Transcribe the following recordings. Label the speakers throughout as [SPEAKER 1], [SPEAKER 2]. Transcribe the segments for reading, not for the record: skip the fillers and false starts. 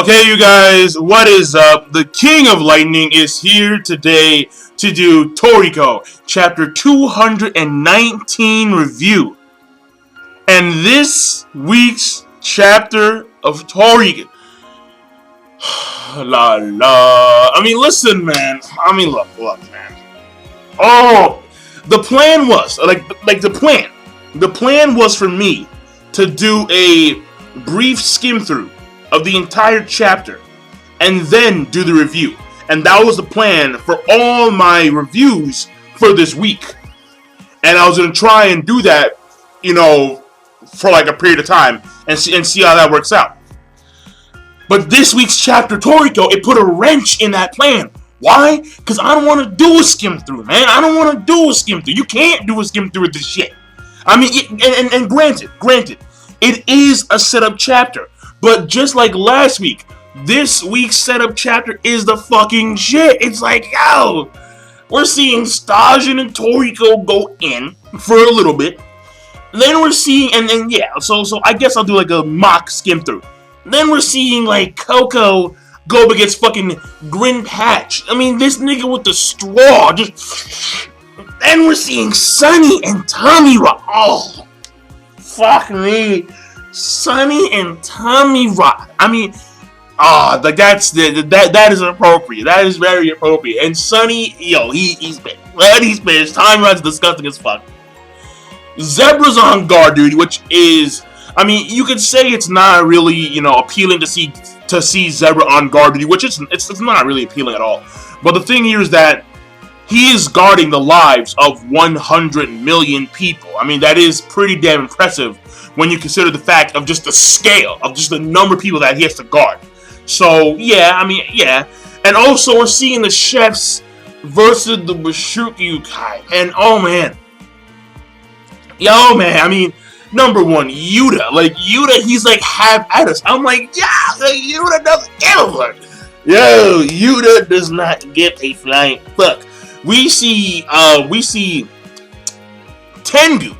[SPEAKER 1] Okay, you guys, what is up? The King of Lightning is here today to do Toriko, Chapter 219 review. And this week's chapter of Toriko. La la. I mean, listen, man. Look, man. Oh, the plan was, the plan was for me to do a brief skim through of the entire chapter and then do the review. And that was the plan for all my reviews for this week. And I was going to try and do that, for like a period of time and see how that works out. But this week's chapter, Toriko, it put a wrench in that plan. Why? Because I don't want to do a skim through, man. I don't want to do a skim through. You can't do a skim through with this shit. I mean, and granted, it is a setup chapter. But just like last week, this week's setup chapter is the fucking shit. It's like, yo, we're seeing Stajin and Toriko go in for a little bit. Then we're seeing, so I guess I'll do like a mock skim through. Then we're seeing like Coco go up against fucking Grin Patch. I mean, this nigga with the straw just. Then we're seeing Sunny and Tommy Rock. Oh, fuck me. Sunny and Tommy Rock. I mean, that is appropriate. That is very appropriate. And Sunny, he's been. He's been. Tommy Rock's disgusting as fuck. Zebra's on guard duty, which is, I mean, you could say it's not really, appealing to see Zebra on guard duty, which it's not really appealing at all. But the thing here is that he is guarding the lives of 100 million people. I mean, that is pretty damn impressive when you consider the fact of just the scale, of just the number of people that he has to guard. So, yeah. And also, we're seeing the chefs versus the Bushukyukai. And, oh, man. I mean, number one, Yuta. Like, Yuta, he's like half at us. I'm like, yeah, Yuta doesn't give a fuck. Yo, Yuta does not give a flying fuck. We see Tengu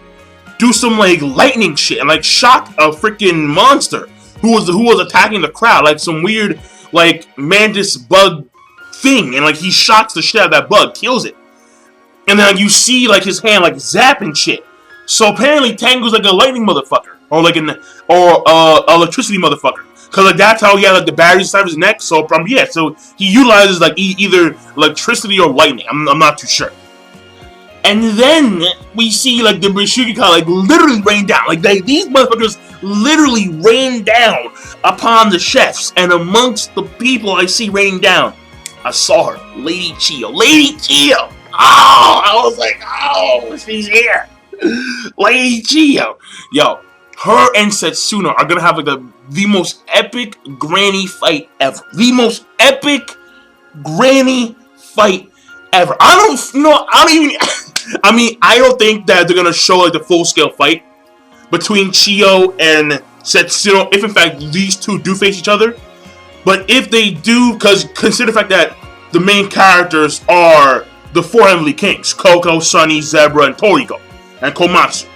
[SPEAKER 1] do some like lightning shit and like shock a freaking monster who was attacking the crowd, like some weird like mantis bug thing, and like he shocks the shit out of that bug, kills it, and then like, you see like his hand like zapping shit. So apparently Tengu's like a lightning motherfucker, or like electricity motherfucker, cause like that's how he had like the batteries inside of his neck. So so he utilizes like either electricity or lightning. I'm not too sure. And then we see like the Bushukyukai like literally rain down. Like these motherfuckers literally rain down upon the chefs. And amongst the people I see raining down, I saw her, Lady Chiyo. Lady Chiyo! Oh, I was like, oh, she's here. Lady Chiyo. Yo, her and Setsuna are gonna have like the most epic granny fight ever. The most epic granny fight ever. I don't think that they're gonna show like the full-scale fight between Chiyo and Setsuna, if in fact these two do face each other. But if they do, because consider the fact that the main characters are the four Heavenly Kings, Coco, Sunny, Zebra, and Toriko, and Komatsu.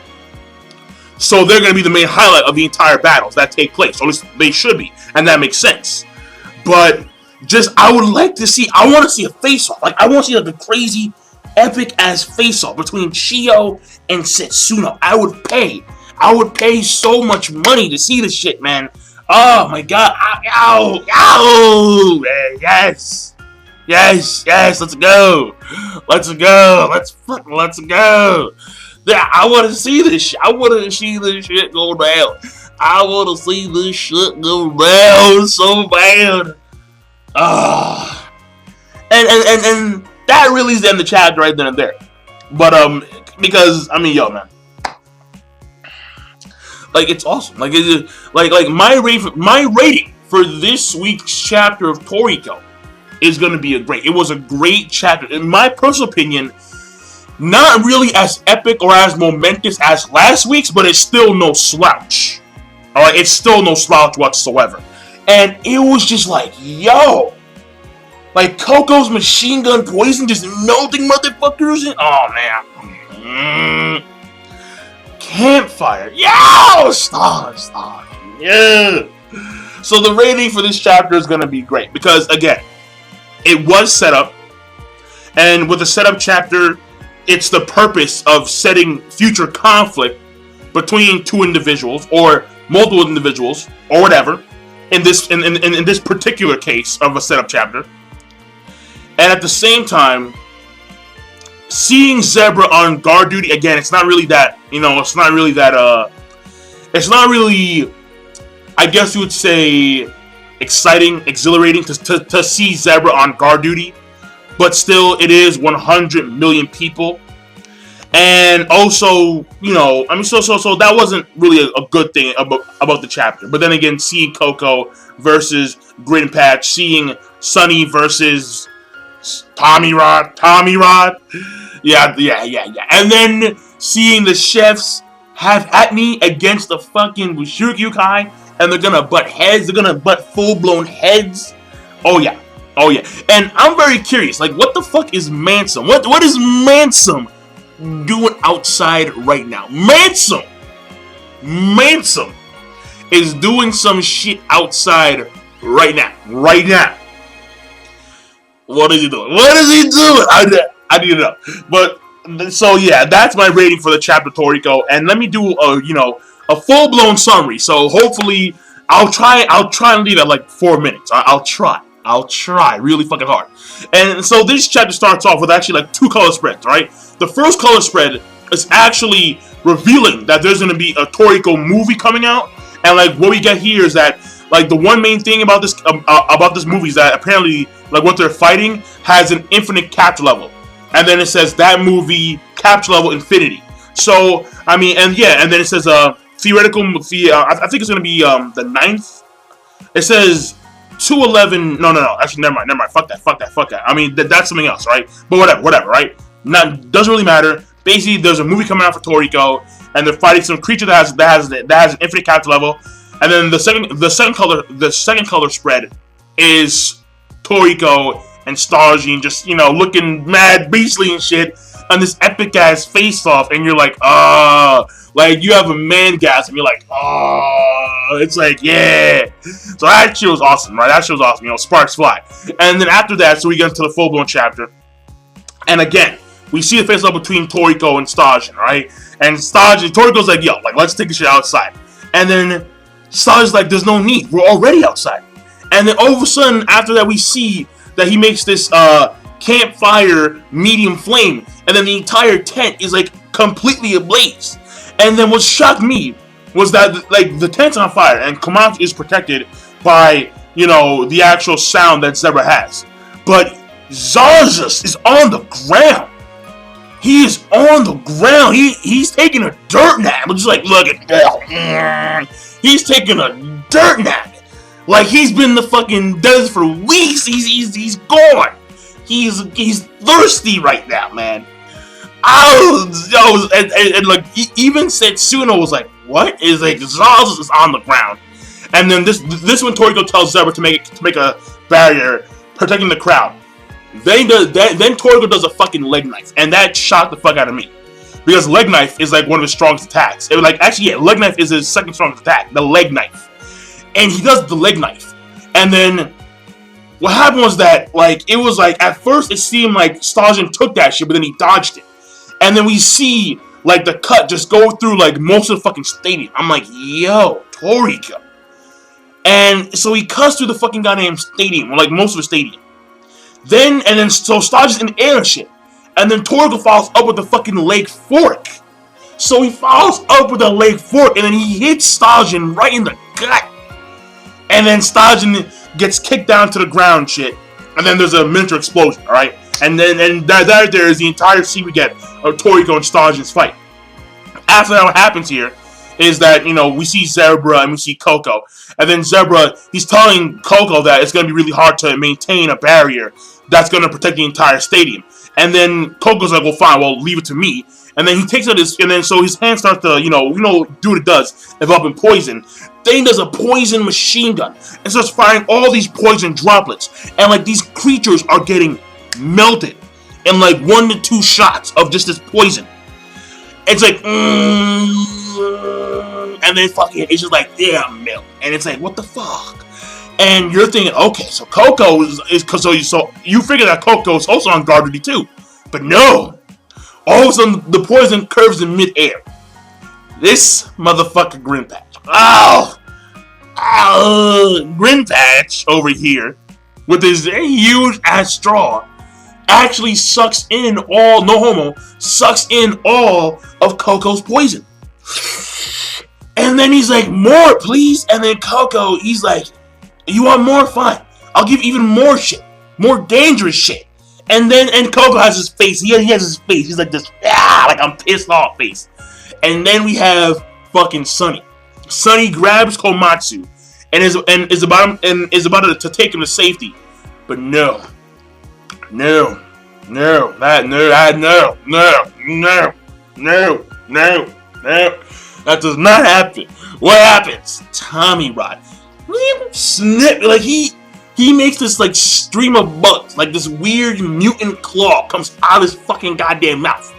[SPEAKER 1] So they're gonna be the main highlight of the entire battles that take place. Or at least they should be, and that makes sense. But I want to see a face-off. Like, I want to see like a crazy, epic-ass face-off between Chiyo and Setsuna. I would pay so much money to see this shit, man. Oh my god. Yes, let's go. Let's go. Yeah, I want to see this shit. I want to see this shit go down. I want to see this shit go down so bad. And that really is the end of the chapter right then and there. But because I mean, yo, man, like it's awesome. Like my rating for this week's chapter of Toriko is gonna be It was a great chapter, in my personal opinion. Not really as epic or as momentous as last week's, but it's still no slouch. Alright, it's still no slouch whatsoever. And it was just like, yo, like Coco's machine gun poison just melting motherfuckers in. Oh man. Campfire. Yo! Star. Yeah. So the rating for this chapter is going to be great because, again, it was set up, and with the setup chapter, it's the purpose of setting future conflict between two individuals or multiple individuals or whatever. In this particular case of a setup chapter, and at the same time, seeing Zebra on guard duty again, it's not really that, it's not really, I guess you would say, exciting, exhilarating to see Zebra on guard duty, but still, it is 100 million people, and also, so that wasn't really a good thing about the chapter. But then again, seeing Coco versus Grid and Patch, seeing Sunny versus Tommy Rod, yeah, and then seeing the chefs have at me against the fucking Bushukyukai, and they're gonna butt heads, they're gonna butt full-blown heads. Oh yeah, and I'm very curious, like, what the fuck is Mansum? What is Mansum doing outside right now? Mansum is doing some shit outside right now. What is he doing? I need to know. But so yeah, that's my rating for the chapter, Toriko. And let me do a full blown summary. So hopefully I'll try and leave at like 4 minutes. I'll try really fucking hard. And so this chapter starts off with actually like 2 color spreads, right? The first color spread is actually revealing that there's going to be a Toriko movie coming out, and like what we get here is that like the one main thing about this movie is that apparently like what they're fighting has an infinite capture level, and then it says that movie capture level infinity. So I mean, and then it says theoretical. I think it's going to be the 9th. It says 211. No. Actually, never mind. Fuck that. I mean, that's something else, right? But whatever, right? Doesn't really matter. Basically, there's a movie coming out for Toriko, and they're fighting some creature that has an infinite capture level. And then the second color spread is Toriko and Stargene just looking mad beastly and shit on this epic ass face off, and you're like, like you have a man-gasm. You're like, it's like, yeah. So that shit was awesome, right? That shit was awesome. Sparks fly. And then after that, so we get into the full-blown chapter. And again, we see the face off between Toriko and Stargene, right? And Toriko's like, yo, like, let's take this shit outside. And then Stage's like, there's no need. We're already outside. And then all of a sudden, after that, we see that he makes this campfire medium flame. And then the entire tent is, like, completely ablaze. And then what shocked me was that, like, the tent's on fire. And Komatsu is protected by, the actual sound that Zebra has. But Zarzus is on the ground. He is on the ground. He's taking a dirt nap. Just like, look at that. He's taking a dirt nap. Like he's been in the fucking desert for weeks. He's gone. He's thirsty right now, man. And like even Setsuno was like, what? Is like Zarzus is on the ground. And then this when Toriko tells Zebra to make a barrier protecting the crowd. Then Toriko does a fucking leg knife, and that shocked the fuck out of me, because leg knife is like one of his strongest attacks. It was like leg knife is his second strongest attack, the leg knife, and he does the leg knife. And then what happened was that like it was like at first it seemed like Stargene took that shit, but then he dodged it, and then we see like the cut just go through like most of the fucking stadium. I'm like, yo, Toriko, and so he cuts through the fucking goddamn stadium, or like most of the stadium. So Stargene's in the air and shit. And then Toriko follows up with the fucking leg fork. So he follows up with the leg fork, and then he hits Stargene right in the gut. And then Stargene gets kicked down to the ground shit. And then there's a miniature explosion, alright? And that there is the entire scene we get of Toriko and Stargene's fight. After that, what happens here is that, we see Zebra and we see Coco. And then Zebra, he's telling Coco that it's going to be really hard to maintain a barrier that's going to protect the entire stadium. And then Coco's like, well, fine, well, leave it to me. And then he takes out and then so his hand starts to, do what it does, envelop in poison. Then he does a poison machine gun and starts firing all these poison droplets. And, like, these creatures are getting melted in, like, 1 to 2 shots of just this poison. It's like, and then fucking, it's just like, yeah, milk. And it's like, what the fuck? And you're thinking, okay, so Coco is so you figure that Coco is also on guard duty too. But no. All of a sudden, the poison curves in midair. This motherfucker Grin Patch. Grin Patch over here, with his huge ass straw, actually sucks in all, no homo, sucks in all of Coco's poison. And then he's like, more, please. And then Coco, he's like, you want more? Fine. I'll give you even more shit. More dangerous shit. And Coco has his face. He has his face. He's like this, like I'm pissed off face. And then we have fucking Sunny. Sunny grabs Komatsu and is about to take him to safety. But no. That does not happen. What happens? Tommy Rod. Snip, like he makes this like stream of bugs, like this weird mutant claw comes out of his fucking goddamn mouth,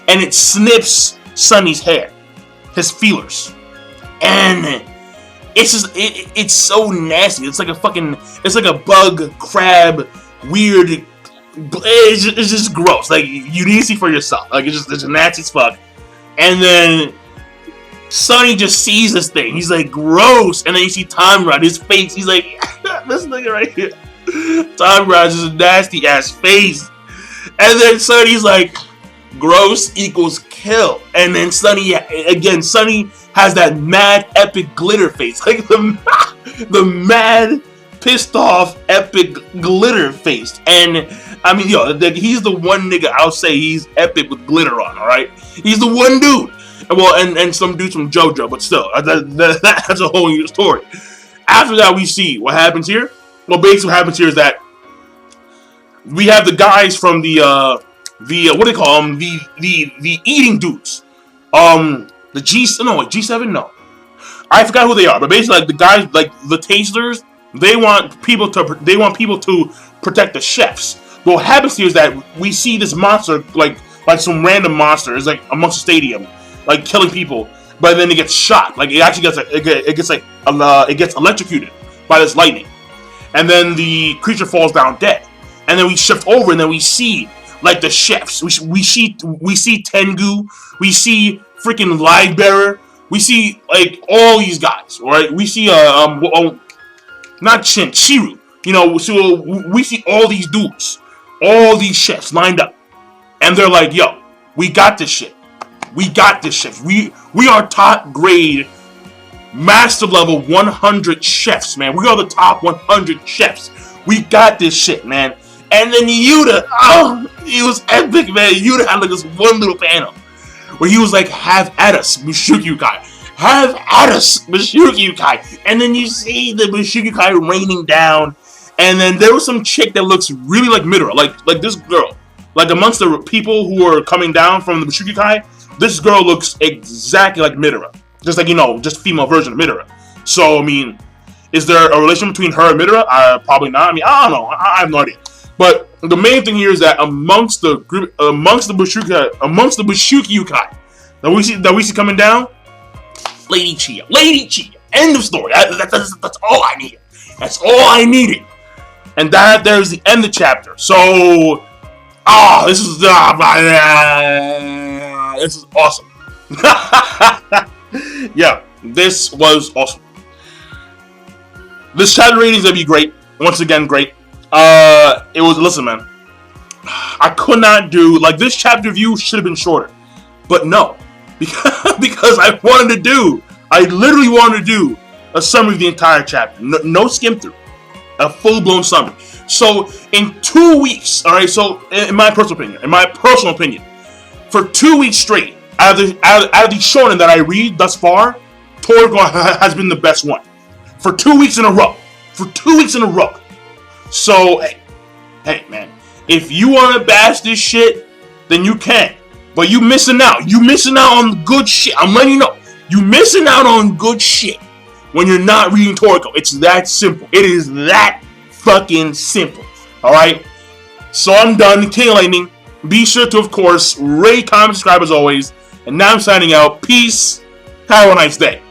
[SPEAKER 1] and it snips Sunny's hair, his feelers, and it's just it's so nasty. It's like a bug, crab, weird. It's just gross. Like you need to see for yourself. Like it's just nasty as fuck. And then Sunny just sees this thing. He's like, gross. And then you see Tom Rod, his face. He's like, this nigga right here. Tom Rod's just a nasty ass face. And then Sunny's like, gross equals kill. And then Sunny has that mad epic glitter face. Like the mad pissed off epic glitter face. And I mean, he's the one nigga I'll say he's epic with glitter on, alright? He's the one dude. Well, and some dudes from JoJo, but still, that's a whole new story. After that, we see what happens here. Well, basically what happens here is that we have the guys from the what do they call them? The eating dudes. The G7? No. I forgot who they are, but basically like the guys, like the tasters, they want people to protect the chefs. But what happens here is that we see this monster, like some random monster, is like amongst the stadium, like killing people, but then it gets shot. Like it actually gets electrocuted by this lightning, and then the creature falls down dead. And then we shift over, and then we see like the chefs. We see Tengu, we see freaking Livebearer, we see like all these guys, right? We see not Shiru, so we see all these dudes, all these chefs lined up, and they're like, yo, we got this shit. We got this shit. We are top grade, master level 100 chefs, man. We are the top 100 chefs. We got this shit, man. And then Yuta, he was epic, man. Yuta had like this one little panel where he was like, have at us, Mushukyukai. Have at us, Mushukyukai. And then you see the Mushukyukai raining down. And then there was some chick that looks really like Midora, like this girl. Like amongst the people who are coming down from the Mushukyukai, this girl looks exactly like Midora. Just like, just a female version of Midora. So, I mean, is there a relation between her and Midora? Probably not. I mean, I don't know. I have no idea. But the main thing here is that amongst the Mushukyukai that we see coming down, Lady Chia. End of story. That's all I needed. That's all I needed. And that there's the end of the chapter. So, this is awesome. Yeah, this was awesome. This chapter rating is gonna be great. Once again, great. Listen, man. I could not do, this chapter review should have been shorter. But no. Because I literally wanted to do a summary of the entire chapter. No skim through. A full-blown summary. So, in 2 weeks, alright, so, in my personal opinion, for 2 weeks straight, out of the shonen that I read thus far, Toriko has been the best one. For 2 weeks in a row. So, hey, man, if you want to bash this shit, then you can. But you missing out. You missing out on good shit. I'm letting you know. You missing out on good shit when you're not reading Toriko. It's that simple. It is that fucking simple. Alright? So I'm done. King of Lightning. Be sure to, of course, rate, comment, subscribe as always. And now I'm signing out. Peace. Have a nice day.